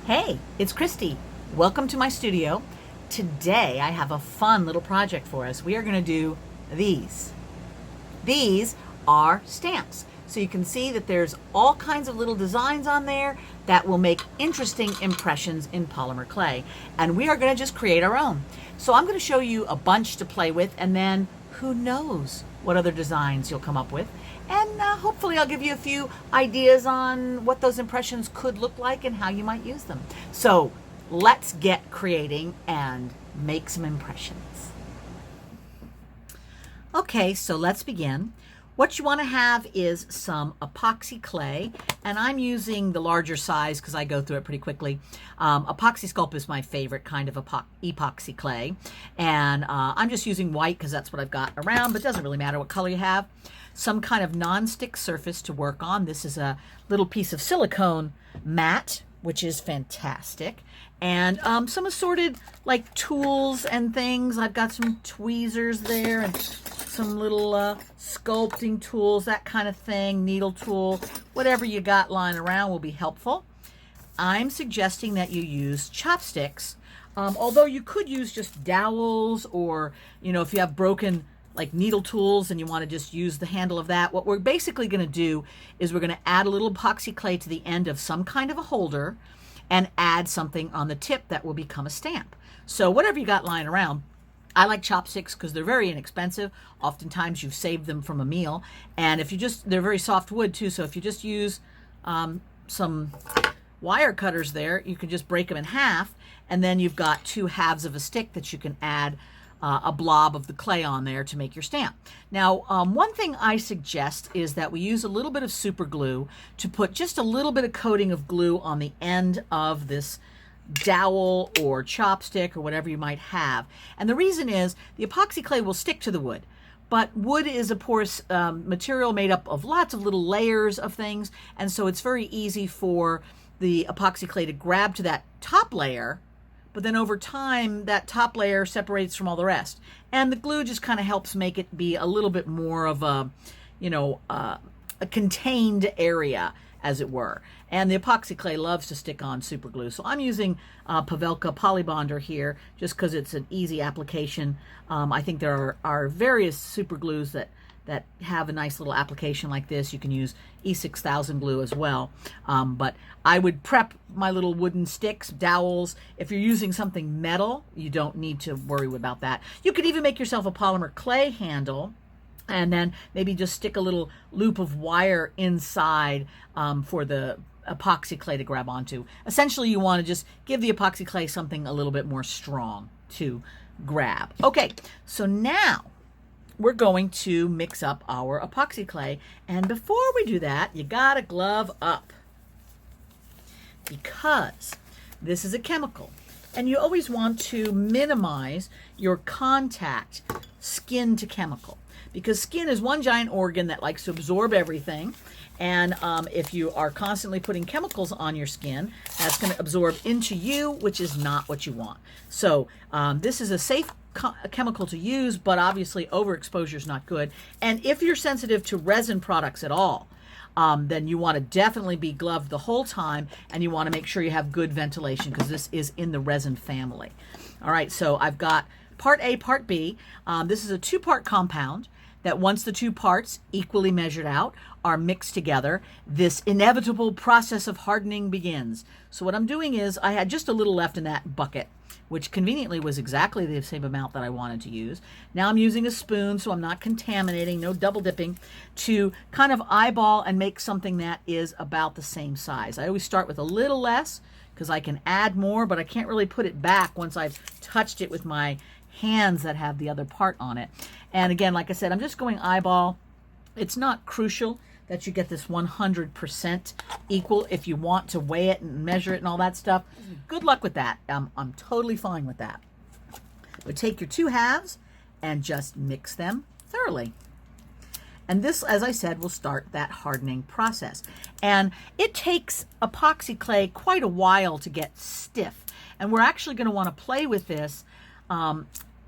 Hey, it's Christy. Welcome to my studio. Today I have a fun little project for us. We are going to do these. These are stamps. So you can see that there's all kinds of little designs on there that will make interesting impressions in polymer clay. And we are going to just create our own. So I'm going to show you a bunch to play with, and then who knows what other designs you'll come up with. And hopefully I'll give you a few ideas on what those impressions could look like and how you might use them. So let's get creating and make some impressions. Okay, so let's begin. What you want to have is some epoxy clay, and I'm using the larger size because I go through it pretty quickly. Epoxy Sculpt is my favorite kind of epoxy clay, and I'm just using white because that's what I've got around, but it doesn't really matter what color you have. Some kind of non-stick surface to work on. This is a little piece of silicone mat, which is fantastic. And some assorted like tools and things. I've got some tweezers there and some little sculpting tools, that kind of thing, needle tool, whatever you got lying around will be helpful. I'm suggesting that you use chopsticks, although you could use just dowels, or if you have broken like needle tools and you want to just use the handle of that. What we're basically going to do is we're going to add a little epoxy clay to the end of some kind of a holder and add something on the tip that will become a stamp. So whatever you got lying around. I like chopsticks because they're very inexpensive. Oftentimes you've saved them from a meal. And if you they're very soft wood too, so if you just use some wire cutters there, you can just break them in half, and then you've got two halves of a stick that you can add a blob of the clay on there to make your stamp. Now, one thing I suggest is that we use a little bit of super glue to put just a little bit of coating of glue on the end of this dowel or chopstick or whatever you might have. And the reason is the epoxy clay will stick to the wood. But wood is a porous material made up of lots of little layers of things, and so it's very easy for the epoxy clay to grab to that top layer, but then over time that top layer separates from all the rest, and the glue just kind of helps make it be a little bit more of a a contained area, as it were. And the epoxy clay loves to stick on super glue, so I'm using Pavelka Polybonder here just because it's an easy application. I think there are various super glues that have a nice little application like this. You can use E6000 glue as well. But I would prep my little wooden sticks, dowels. If you're using something metal, you don't need to worry about that. You could even make yourself a polymer clay handle, and then maybe just stick a little loop of wire inside for the epoxy clay to grab onto. Essentially, you want to just give the epoxy clay something a little bit more strong to grab. Okay, so now we're going to mix up our epoxy clay. And before we do that, you gotta glove up, because this is a chemical. And you always want to minimize your contact skin to chemical, because skin is one giant organ that likes to absorb everything. And if you are constantly putting chemicals on your skin, that's going to absorb into you, which is not what you want. So this is a safe chemical to use, but obviously overexposure is not good. And if you're sensitive to resin products at all, then you want to definitely be gloved the whole time, and you want to make sure you have good ventilation, because this is in the resin family. All right, so I've got part A, part B. This is a two-part compound that, once the two parts equally measured out are mixed together, this inevitable process of hardening begins. So what I'm doing is I had just a little left in that bucket, which conveniently was exactly the same amount that I wanted to use. Now I'm using a spoon, so I'm not contaminating, no double dipping, to kind of eyeball and make something that is about the same size. I always start with a little less because I can add more, but I can't really put it back once I've touched it with my hands that have the other part on it. And again, like I said, I'm just going eyeball. It's not crucial that you get this 100% equal. If you want to weigh it and measure it and all that stuff, good luck with that. I'm totally fine with that. But take your two halves and just mix them thoroughly. And this, as I said, will start that hardening process. And it takes epoxy clay quite a while to get stiff. And we're actually going to want to play with this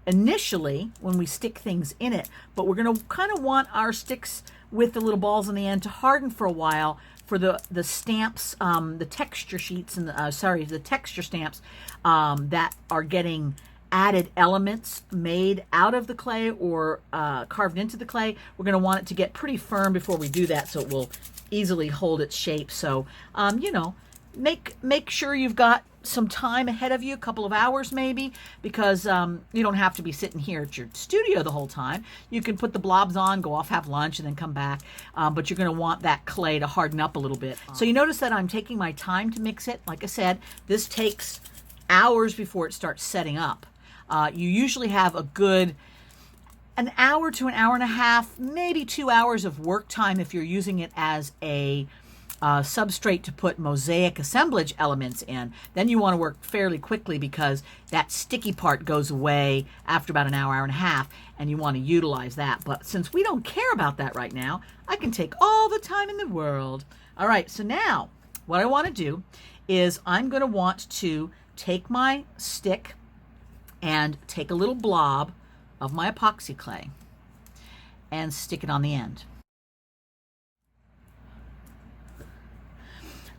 initially when we stick things in it, but we're going to kind of want our sticks with the little balls on the end to harden for a while for the stamps, the texture sheets, and the texture stamps that are getting added elements made out of the clay or carved into the clay. We're going to want it to get pretty firm before we do that, so it will easily hold its shape. So, you know, make sure you've got some time ahead of you, a couple of hours maybe, because you don't have to be sitting here at your studio the whole time. You can put the blobs on, go off, have lunch, and then come back. But you're going to want that clay to harden up a little bit. So you notice that I'm taking my time to mix it. Like I said, this takes hours before it starts setting up. You usually have a good an hour to an hour and a half, maybe 2 hours of work time if you're using it as a substrate to put mosaic assemblage elements in. Then you want to work fairly quickly because that sticky part goes away after about an hour, hour and a half, and you want to utilize that. But since we don't care about that right now, I can take all the time in the world. All right, so now what I want to do is I'm going to want to take my stick and take a little blob of my epoxy clay and stick it on the end.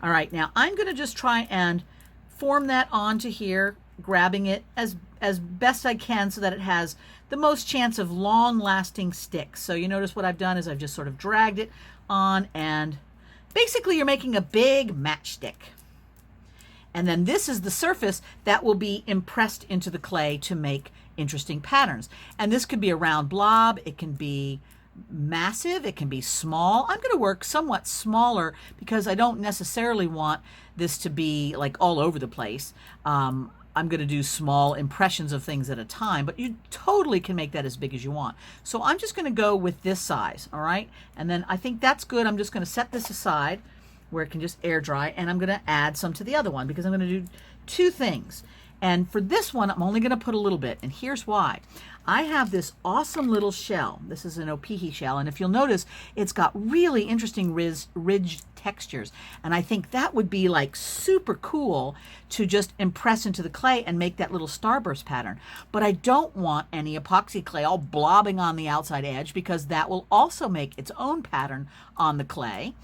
All right, now I'm going to just try and form that onto here, grabbing it as best I can so that it has the most chance of long-lasting sticks. So you notice what I've done is I've just sort of dragged it on, and basically you're making a big matchstick. And then this is the surface that will be impressed into the clay to make interesting patterns. And this could be a round blob, it can be massive, it can be small. I'm going to work somewhat smaller because I don't necessarily want this to be like all over the place. I'm going to do small impressions of things at a time, but you totally can make that as big as you want. So I'm just going to go with this size, all right? And then I think that's good. I'm just going to set this aside where it can just air dry, and I'm going to add some to the other one because I'm going to do two things. And for this one, I'm only going to put a little bit, and here's why. I have this awesome little shell. This is an opihi shell, and if you'll notice, it's got really interesting ridged textures, and I think that would be like super cool to just impress into the clay and make that little starburst pattern. But I don't want any epoxy clay all blobbing on the outside edge because that will also make its own pattern on the clay.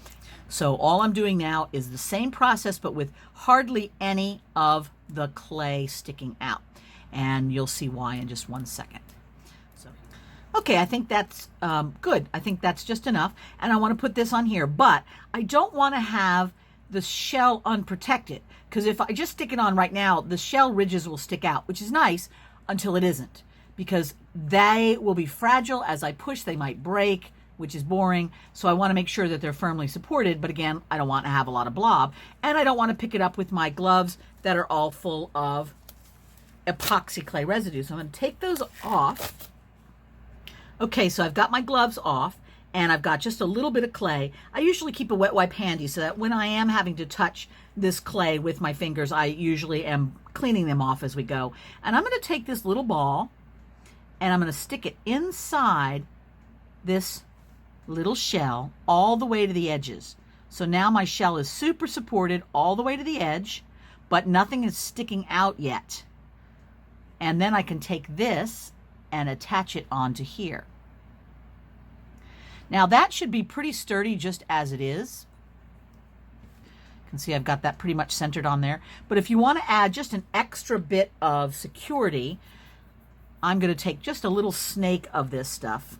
So all I'm doing now is the same process, but with hardly any of the clay sticking out. And you'll see why in just 1 second. So, okay, I think that's good. I think that's just enough. And I want to put this on here, but I don't want to have the shell unprotected, because if I just stick it on right now, the shell ridges will stick out, which is nice until it isn't, because they will be fragile. As I push, they might break, which is boring. So I want to make sure that they're firmly supported. But again, I don't want to have a lot of blob, and I don't want to pick it up with my gloves that are all full of epoxy clay residue. So I'm going to take those off. Okay, so I've got my gloves off, and I've got just a little bit of clay. I usually keep a wet wipe handy so that when I am having to touch this clay with my fingers, I usually am cleaning them off as we go. And I'm going to take this little ball, and I'm going to stick it inside this little shell all the way to the edges. So now my shell is super supported all the way to the edge, but nothing is sticking out yet. And then I can take this and attach it onto here. Now that should be pretty sturdy just as it is. You can see I've got that pretty much centered on there. But if you want to add just an extra bit of security, I'm going to take just a little snake of this stuff,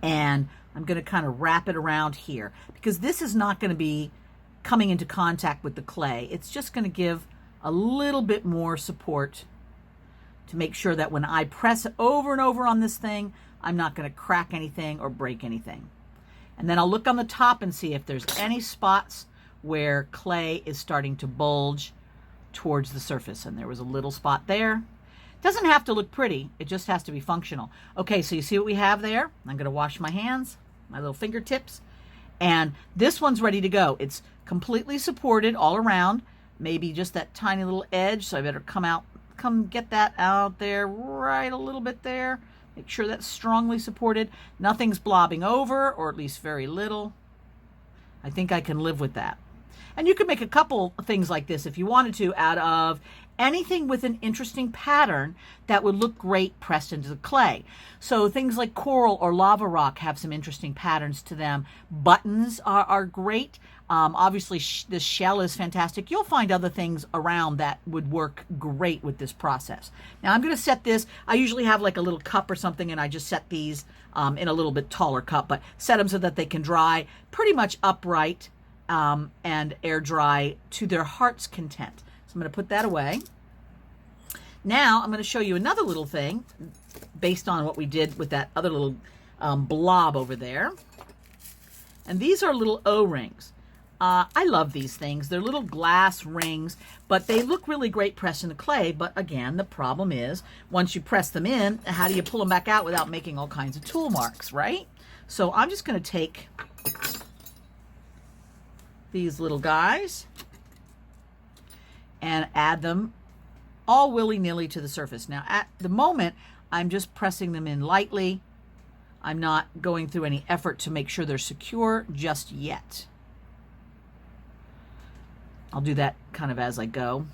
and I'm going to kind of wrap it around here, because this is not going to be coming into contact with the clay. It's just going to give a little bit more support to make sure that when I press over and over on this thing, I'm not going to crack anything or break anything. And then I'll look on the top and see if there's any spots where clay is starting to bulge towards the surface. And there was a little spot there. Doesn't have to look pretty, it just has to be functional. Okay, so you see what we have there? I'm going to wash my hands, my little fingertips, and this one's ready to go. It's completely supported all around, maybe just that tiny little edge, so I better come get that out there right a little bit there. Make sure that's strongly supported. Nothing's blobbing over, or at least very little. I think I can live with that. And you could make a couple things like this if you wanted to out of anything with an interesting pattern that would look great pressed into the clay. So things like coral or lava rock have some interesting patterns to them. Buttons are great. Obviously, this shell is fantastic. You'll find other things around that would work great with this process. Now I'm going to set this. I usually have like a little cup or something, and I just set these in a little bit taller cup, but set them so that they can dry pretty much upright and air dry to their heart's content. So I'm going to put that away. Now I'm going to show you another little thing based on what we did with that other little blob over there. And these are little O-rings. I love these things. They're little glass rings, but they look really great pressed in the clay. But again, the problem is once you press them in, how do you pull them back out without making all kinds of tool marks, right? So I'm just going to take these little guys and add them all willy-nilly to the surface. Now at the moment, I'm just pressing them in lightly. I'm not going through any effort to make sure they're secure just yet. I'll do that kind of as I go.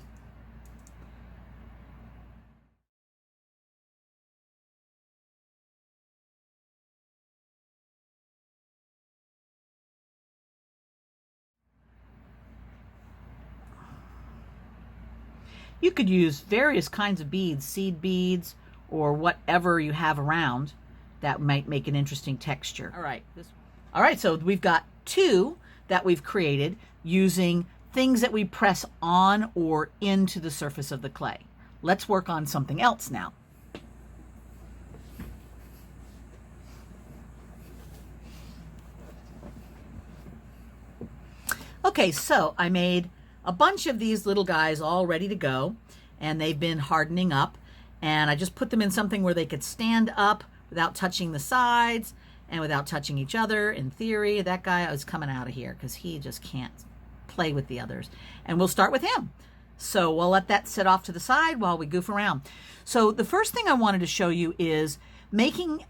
You could use various kinds of beads, seed beads, or whatever you have around that might make an interesting texture. All right, so we've got two that we've created using things that we press on or into the surface of the clay. Let's work on something else now. Okay, so I made a bunch of these little guys all ready to go, and they've been hardening up, and I just put them in something where they could stand up without touching the sides and without touching each other. In theory, that guy is coming out of here because he just can't play with the others. And we'll start with him. So we'll let that sit off to the side while we goof around. So the first thing I wanted to show you is making,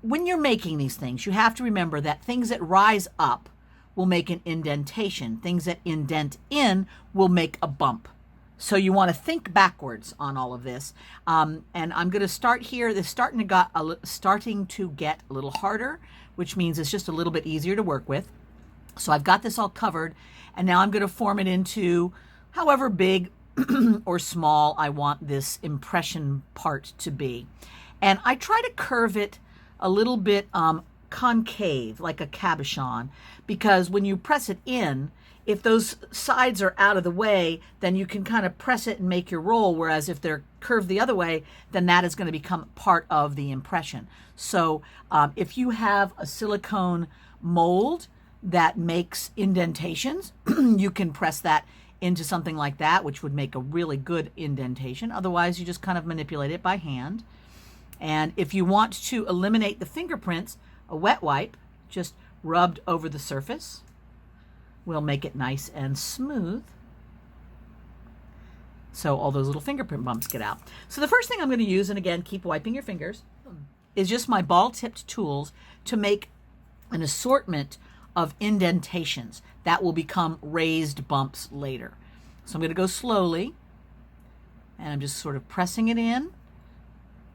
when you're making these things, you have to remember that things that rise up will make an indentation. Things that indent in will make a bump. So you want to think backwards on all of this. And I'm going to start here. This starting to get a little harder, which means it's just a little bit easier to work with. So I've got this all covered, and now I'm going to form it into however big or small I want this impression part to be. And I try to curve it a little bit concave, like a cabochon, because when you press it in, if those sides are out of the way, then you can kind of press it and make your roll, whereas if they're curved the other way, then that is going to become part of the impression. So if you have a silicone mold that makes indentations, you can press that into something like that, which would make a really good indentation. Otherwise, you just kind of manipulate it by hand. And if you want to eliminate the fingerprints, a wet wipe just rubbed over the surface will make it nice and smooth, so all those little fingerprint bumps get out. So the first thing I'm going to use, and again, keep wiping your fingers, is just my ball-tipped tools to make an assortment of indentations that will become raised bumps later. So I'm going to go slowly, and I'm just sort of pressing it in.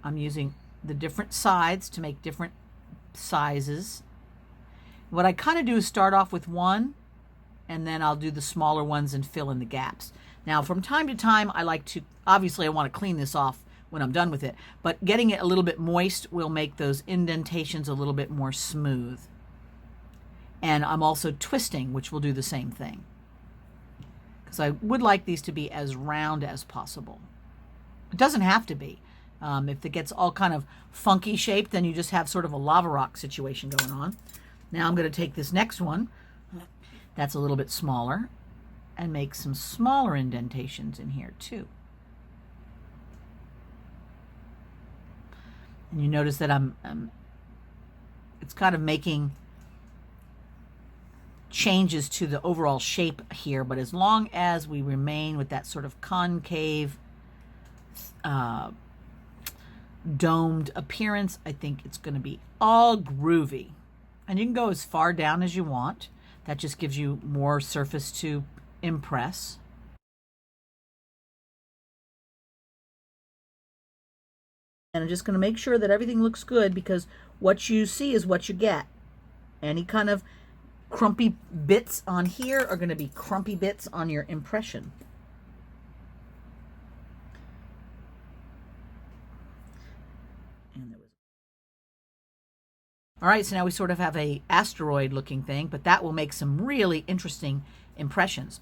I'm using the different sides to make different sizes. What I kind of do is start off with one, and then I'll do the smaller ones and fill in the gaps. Now, from time to time, I like to, obviously I want to clean this off when I'm done with it, but getting it a little bit moist will make those indentations a little bit more smooth. And I'm also twisting, which will do the same thing, because I would like these to be as round as possible. It doesn't have to be. If it gets all kind of funky shaped, then you just have sort of a lava rock situation going on. Now I'm going to take this next one that's a little bit smaller and make some smaller indentations in here too. And you notice that it's kind of making changes to the overall shape here, but as long as we remain with that sort of concave domed appearance, I think it's going to be all groovy. And you can go as far down as you want. That just gives you more surface to impress. And I'm just going to make sure that everything looks good, because what you see is what you get. Any kind of crumpy bits on here are going to be crumpy bits on your impression. And there was... All right, so now we sort of have a asteroid looking thing, but that will make some really interesting impressions.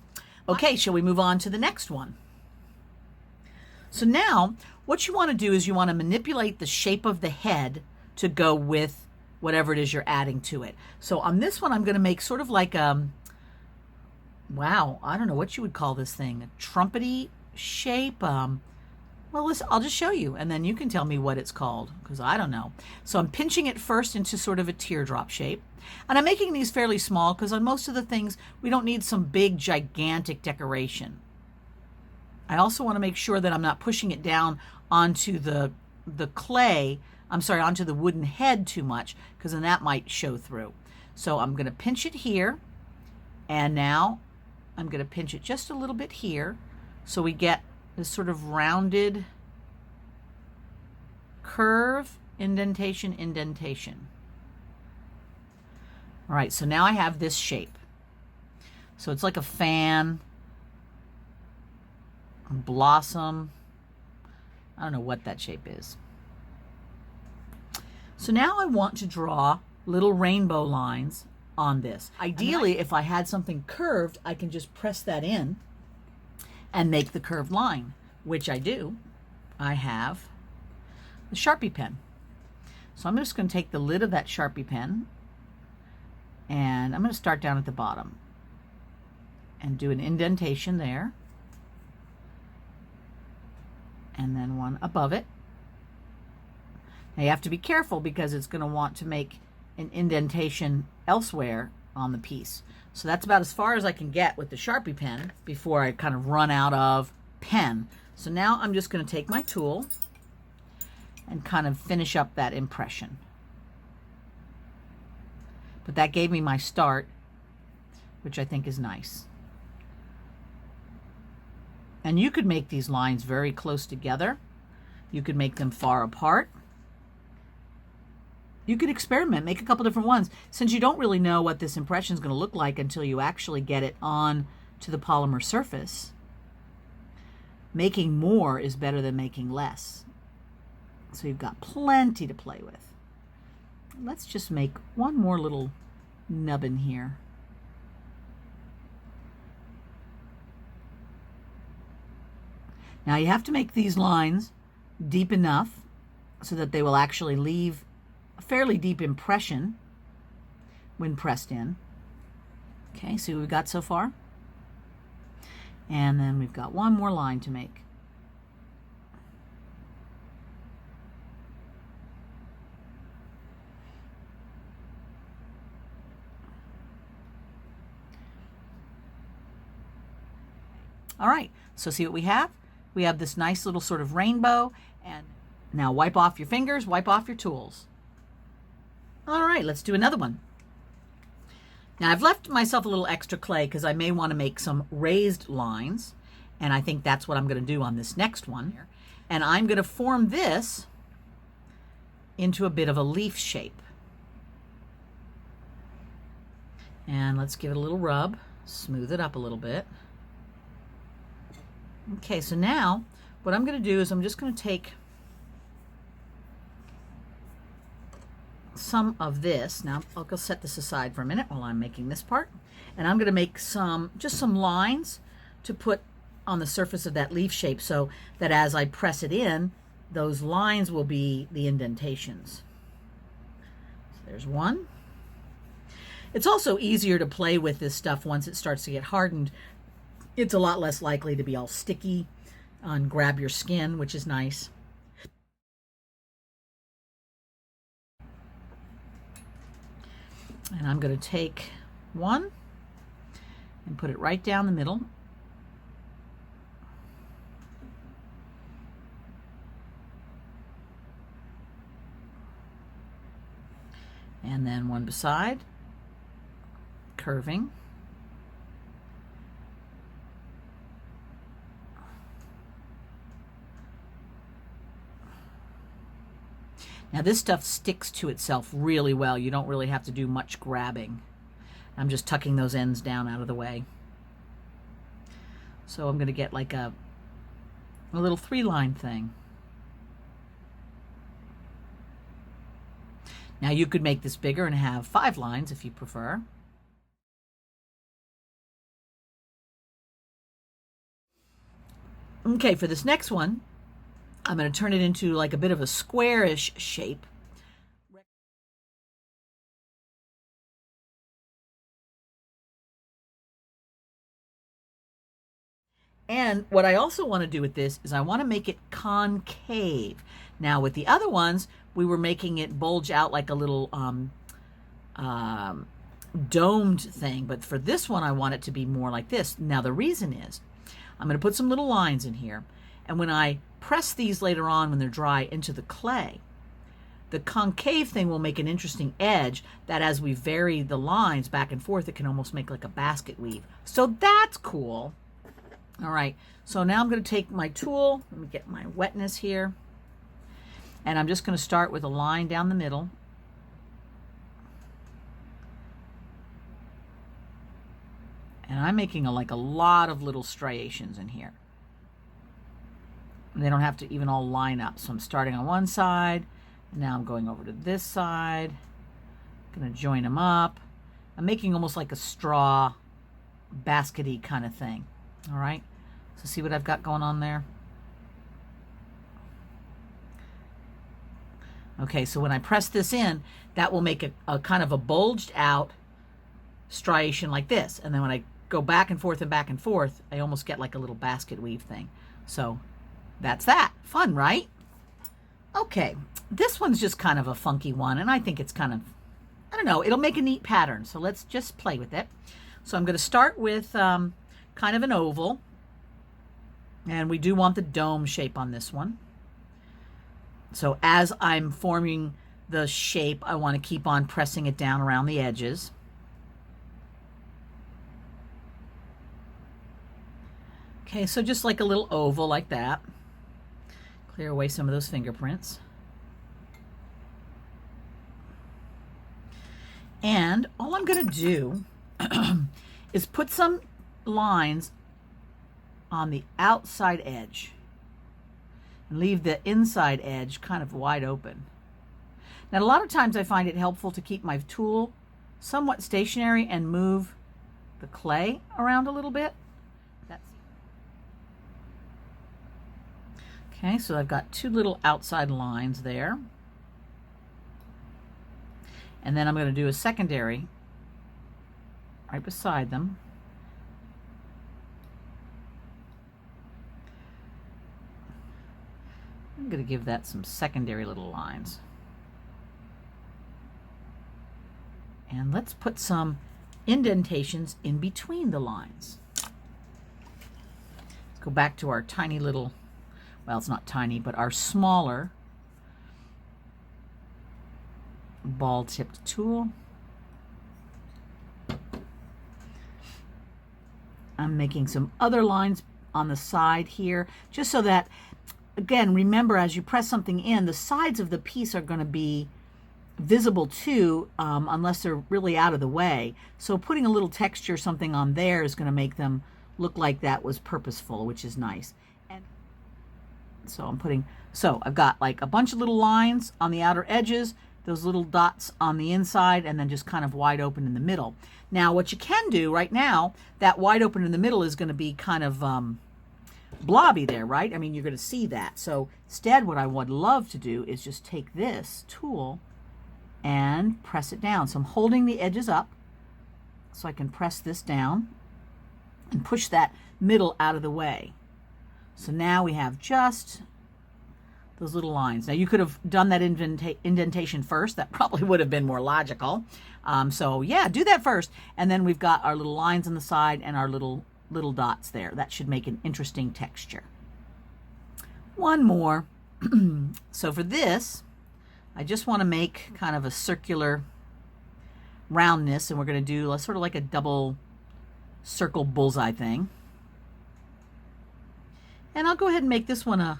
Okay, shall we move on to the next one? So now what you want to do is you want to manipulate the shape of the head to go with whatever it is you're adding to it. So on this one, I'm going to make sort of like wow, I don't know what you would call this thing, a trumpety shape. Well, listen, I'll just show you, and then you can tell me what it's called, because I don't know. So I'm pinching it first into sort of a teardrop shape. And I'm making these fairly small, because on most of the things, we don't need some big, gigantic decoration. I also want to make sure that I'm not pushing it down onto the clay, onto the wooden head too much, because then that might show through. So I'm going to pinch it here, and now I'm going to pinch it just a little bit here, so we get this sort of rounded curve, indentation, indentation. All right, so now I have this shape. So it's like a fan, a blossom. I don't know what that shape is. So now I want to draw little rainbow lines on this. Ideally, if I had something curved, I can just press that in and make the curved line, which I do. I have the Sharpie pen. So I'm just going to take the lid of that Sharpie pen, and I'm going to start down at the bottom and do an indentation there, and then one above it. Now you have to be careful, because it's going to want to make an indentation elsewhere on the piece. So that's about as far as I can get with the Sharpie pen before I kind of run out of pen. So now I'm just going to take my tool and kind of finish up that impression. But that gave me my start, which I think is nice. And you could make these lines very close together. You could make them far apart. You could experiment, make a couple different ones. Since you don't really know what this impression is going to look like until you actually get it on to the polymer surface, making more is better than making less. So you've got plenty to play with. Let's just make one more little nubbin here. Now you have to make these lines deep enough so that they will actually leave a fairly deep impression when pressed in. Okay, see what we've got so far? And then we've got one more line to make. All right, so see what we have? We have this nice little sort of rainbow, and now wipe off your fingers, wipe off your tools. All right, let's do another one. Now I've left myself a little extra clay because I may want to make some raised lines, and I think that's what I'm going to do on this next one. And I'm going to form this into a bit of a leaf shape. And let's give it a little rub, smooth it up a little bit. Okay, so now what I'm going to do is I'm just going to take some of this. Now I'll go set this aside for a minute while I'm making this part, and I'm going to make just some lines to put on the surface of that leaf shape, so that as I press it in, those lines will be the indentations. So there's one. It's also easier to play with this stuff once it starts to get hardened. It's a lot less likely to be all sticky and grab your skin, which is nice. And I'm going to take one and put it right down the middle. And then one beside, curving. Now this stuff sticks to itself really well. You don't really have to do much grabbing. I'm just tucking those ends down out of the way. So I'm going to get like a little 3-line thing. Now you could make this bigger and have 5 lines if you prefer. Okay, for this next one, I'm going to turn it into like a bit of a squarish shape. And what I also want to do with this is I want to make it concave. Now with the other ones, we were making it bulge out like a little domed thing. But for this one, I want it to be more like this. Now the reason is, I'm going to put some little lines in here. And when I press these later on when they're dry into the clay, the concave thing will make an interesting edge that as we vary the lines back and forth, it can almost make like a basket weave. So that's cool. All right, so now I'm going to take my tool, let me get my wetness here, and I'm just going to start with a line down the middle. And I'm making like a lot of little striations in here. And they don't have to even all line up. So I'm starting on one side, and now I'm going over to this side. I'm going to join them up. I'm making almost like a straw baskety kind of thing. All right, so see what I've got going on there? Okay, so when I press this in, that will make a kind of a bulged out striation like this. And then when I go back and forth, I almost get like a little basket weave thing. So that's that. Fun, right? Okay, this one's just kind of a funky one, and I think it's kind of, I don't know, it'll make a neat pattern. So let's just play with it. So I'm going to start with kind of an oval, and we do want the dome shape on this one. So as I'm forming the shape, I want to keep on pressing it down around the edges. Okay, so just like a little oval like that. Clear away some of those fingerprints. And all I'm going to do is put some lines on the outside edge and leave the inside edge kind of wide open. Now, a lot of times I find it helpful to keep my tool somewhat stationary and move the clay around a little bit. Okay, so I've got 2 little outside lines there. And then I'm going to do a secondary right beside them. I'm going to give that some secondary little lines. And let's put some indentations in between the lines. Let's go back to our tiny little, well, it's not tiny, but our smaller ball-tipped tool. I'm making some other lines on the side here, just so that, again, remember, as you press something in, the sides of the piece are going to be visible too, unless they're really out of the way. So putting a little texture, something on there, is going to make them look like that was purposeful, which is nice. And so I've got like a bunch of little lines on the outer edges, those little dots on the inside, and then just kind of wide open in the middle. Now, what you can do right now, that wide open in the middle is going to be kind of blobby there, right? I mean, you're going to see that. So instead, what I would love to do is just take this tool and press it down. So I'm holding the edges up so I can press this down and push that middle out of the way. So now we have just those little lines. Now you could have done that indentation first. That probably would have been more logical. So yeah, do that first. And then we've got our little lines on the side and our little dots there. That should make an interesting texture. One more. So for this, I just want to make kind of a circular roundness, and we're going to do sort of like a double circle bullseye thing. And I'll go ahead and make this one a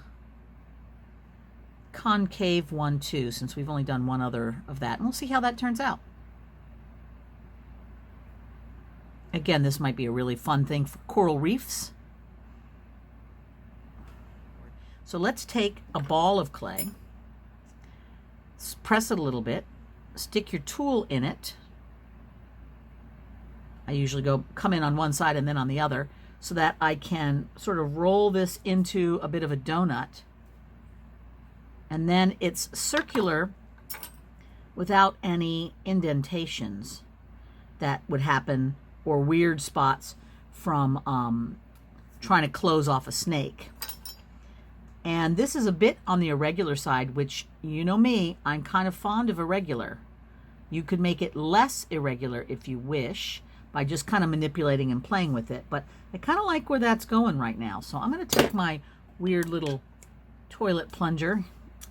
concave one too, since we've only done one other of that. And we'll see how that turns out. Again, this might be a really fun thing for coral reefs. So let's take a ball of clay, press it a little bit, stick your tool in it. I usually come in on one side and then on the other so that I can sort of roll this into a bit of a donut. And then it's circular without any indentations that would happen or weird spots from trying to close off a snake. And this is a bit on the irregular side, which, you know me, I'm kind of fond of irregular. You could make it less irregular if you wish by just kind of manipulating and playing with it. But I kind of like where that's going right now. So I'm going to take my weird little toilet plunger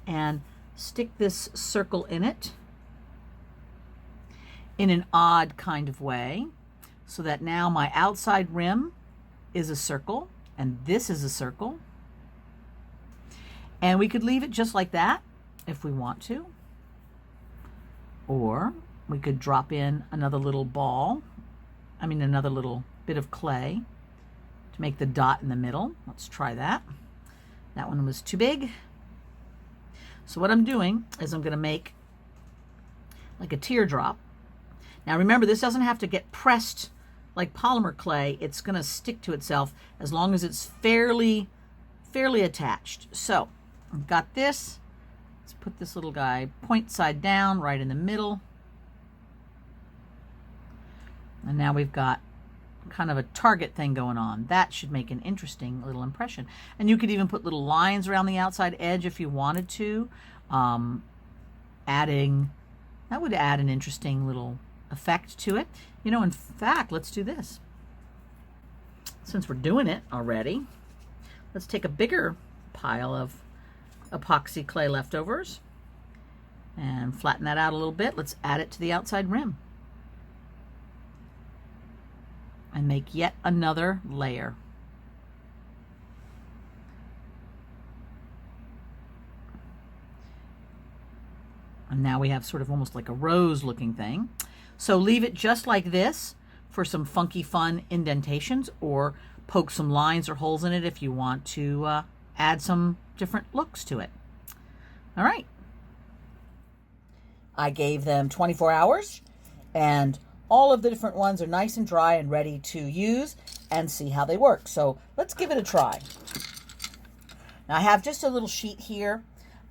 and stick this circle in it in an odd kind of way, so that now my outside rim is a circle and this is a circle. And we could leave it just like that if we want to. Or we could drop in another little ball, another little bit of clay to make the dot in the middle. Let's try that. That one was too big. So what I'm doing is I'm going to make like a teardrop. Now remember, this doesn't have to get pressed like polymer clay. It's going to stick to itself as long as it's fairly attached. So I've got this. Let's put this little guy point side down right in the middle. And now we've got kind of a target thing going on. That should make an interesting little impression. And you could even put little lines around the outside edge if you wanted to. That would add an interesting little effect to it. You know, in fact, let's do this. Since we're doing it already, let's take a bigger pile of epoxy clay leftovers and flatten that out a little bit. Let's add it to the outside rim and make yet another layer. And now we have sort of almost like a rose looking thing. So leave it just like this for some funky fun indentations, or poke some lines or holes in it if you want to add some different looks to it. All right. I gave them 24 hours and all of the different ones are nice and dry and ready to use and see how they work. So let's give it a try. Now I have just a little sheet here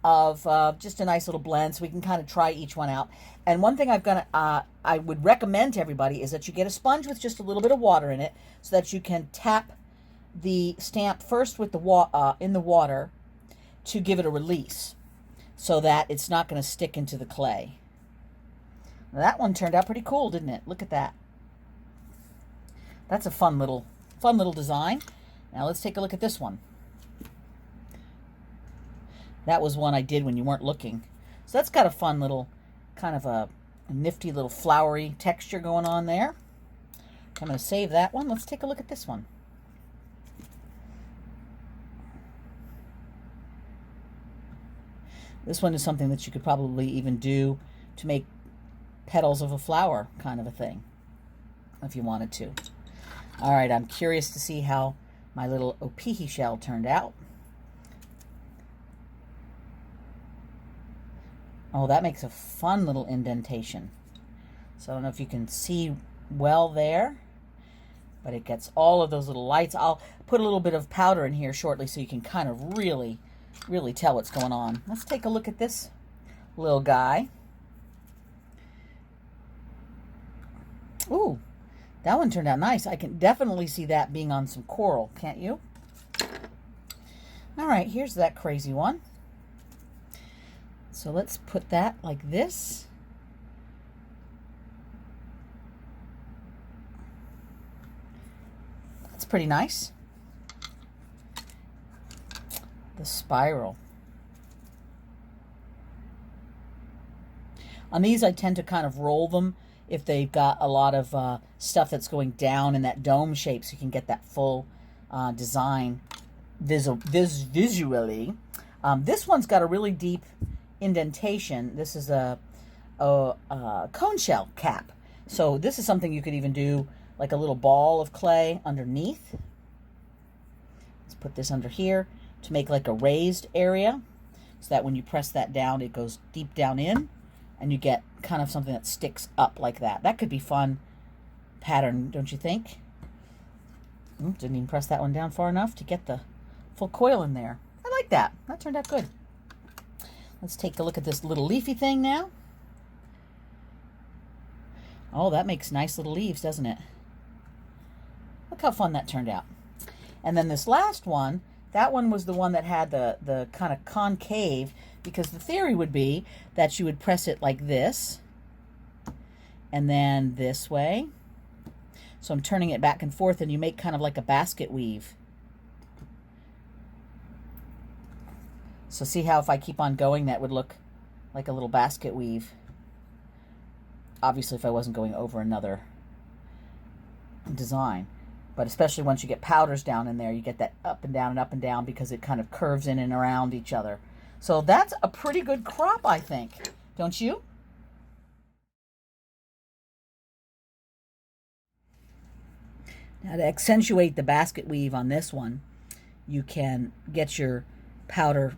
of just a nice little blend so we can kind of try each one out. And one thing I would recommend to everybody is that you get a sponge with just a little bit of water in it so that you can tap the stamp first with the in the water to give it a release so that it's not going to stick into the clay. Now, that one turned out pretty cool, didn't it? Look at that. That's a fun little design. Now let's take a look at this one. That was one I did when you weren't looking. So that's got a fun little, kind of a nifty little flowery texture going on there. I'm going to save that one. Let's take a look at this one. This one is something that you could probably even do to make petals of a flower kind of a thing, if you wanted to. All right, I'm curious to see how my little opihi shell turned out. Oh, that makes a fun little indentation. So I don't know if you can see well there, but it gets all of those little lights. I'll put a little bit of powder in here shortly so you can kind of really tell what's going on. Let's take a look at this little guy. Ooh, that one turned out nice. I can definitely see that being on some coral, can't you? All right, here's that crazy one. So let's put that like this. That's pretty nice. The spiral. On these, I tend to kind of roll them if they've got a lot of stuff that's going down in that dome shape, so you can get that full design visually. This one's got a really deep indentation. This is a cone shell cap. So this is something you could even do like a little ball of clay underneath. Let's put this under here to make like a raised area so that when you press that down, it goes deep down in and you get kind of something that sticks up like that. That could be fun pattern, don't you think? Didn't even press that one down far enough to get the full coil in there. I like that. That turned out good. Let's take a look at this little leafy thing now. Oh, that makes nice little leaves, doesn't it? Look how fun that turned out. And then this last one, that one was the one that had the kind of concave, because the theory would be that you would press it like this and then this way. So I'm turning it back and forth and you make kind of like a basket weave. So see how if I keep on going, that would look like a little basket weave. Obviously, if I wasn't going over another design. But especially once you get powders down in there, you get that up and down because it kind of curves in and around each other. So that's a pretty good crop, I think. Don't you? Now to accentuate the basket weave on this one, you can get your powder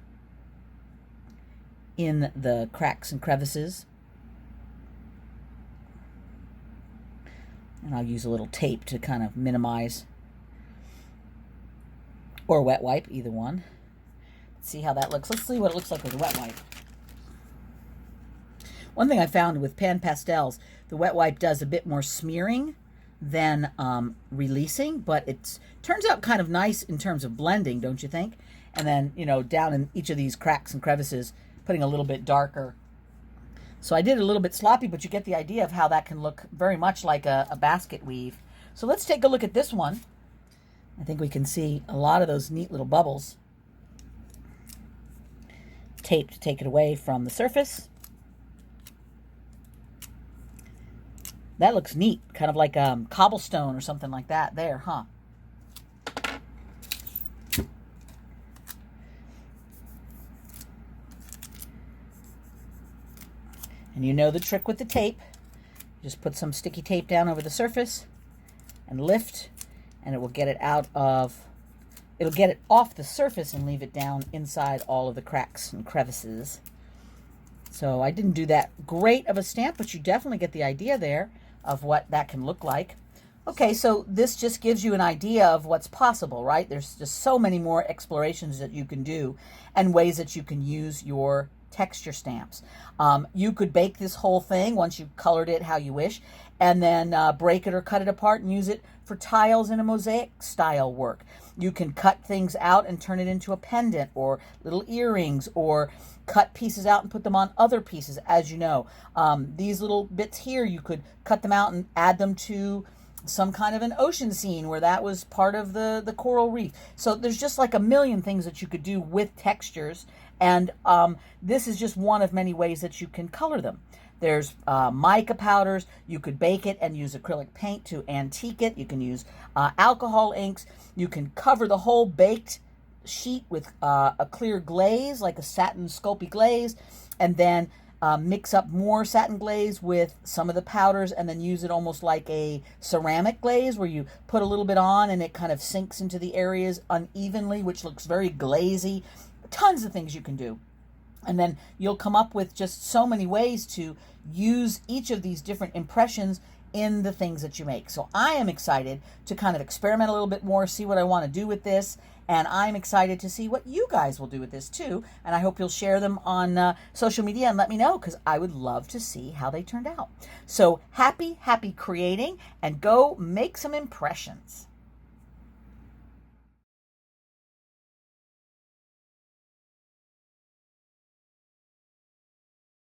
in the cracks and crevices. And I'll use a little tape to kind of minimize, or wet wipe, either one. Let's see how that looks. Let's see what it looks like with a wet wipe. One thing I found with pan pastels, the wet wipe does a bit more smearing than releasing, but it turns out kind of nice in terms of blending, don't you think? And then, you know, down in each of these cracks and crevices, putting a little bit darker. So I did it a little bit sloppy, but you get the idea of how that can look very much like a basket weave. So let's take a look at this one. I think we can see a lot of those neat little bubbles. Tape to take it away from the surface. That looks neat, kind of like cobblestone or something like that there, huh? And you know the trick with the tape. Just put some sticky tape down over the surface and lift, and it will get it out of, it'll get it off the surface and leave it down inside all of the cracks and crevices. So I didn't do that great of a stamp, but you definitely get the idea there of what that can look like. Okay, so this just gives you an idea of what's possible, right? There's just so many more explorations that you can do and ways that you can use your texture stamps. You could bake this whole thing once you've colored it how you wish, and then break it or cut it apart and use it for tiles in a mosaic style work. You can cut things out and turn it into a pendant or little earrings, or cut pieces out and put them on other pieces, as you know. These little bits here, you could cut them out and add them to some kind of an ocean scene where that was part of the coral reef. So there's just like a million things that you could do with textures, and this is just one of many ways that you can color them. There's mica powders. You could bake it and use acrylic paint to antique it. You can use alcohol inks. You can cover the whole baked sheet with a clear glaze, like a satin sculpey glaze, and then mix up more satin glaze with some of the powders, and then use it almost like a ceramic glaze where you put a little bit on and it kind of sinks into the areas unevenly, which looks very glazy. Tons of things you can do. And then you'll come up with just so many ways to use each of these different impressions in the things that you make. So I am excited to kind of experiment a little bit more, see what I want to do with this. And I'm excited to see what you guys will do with this too. And I hope you'll share them on social media and let me know, because I would love to see how they turned out. So happy creating, and go make some impressions.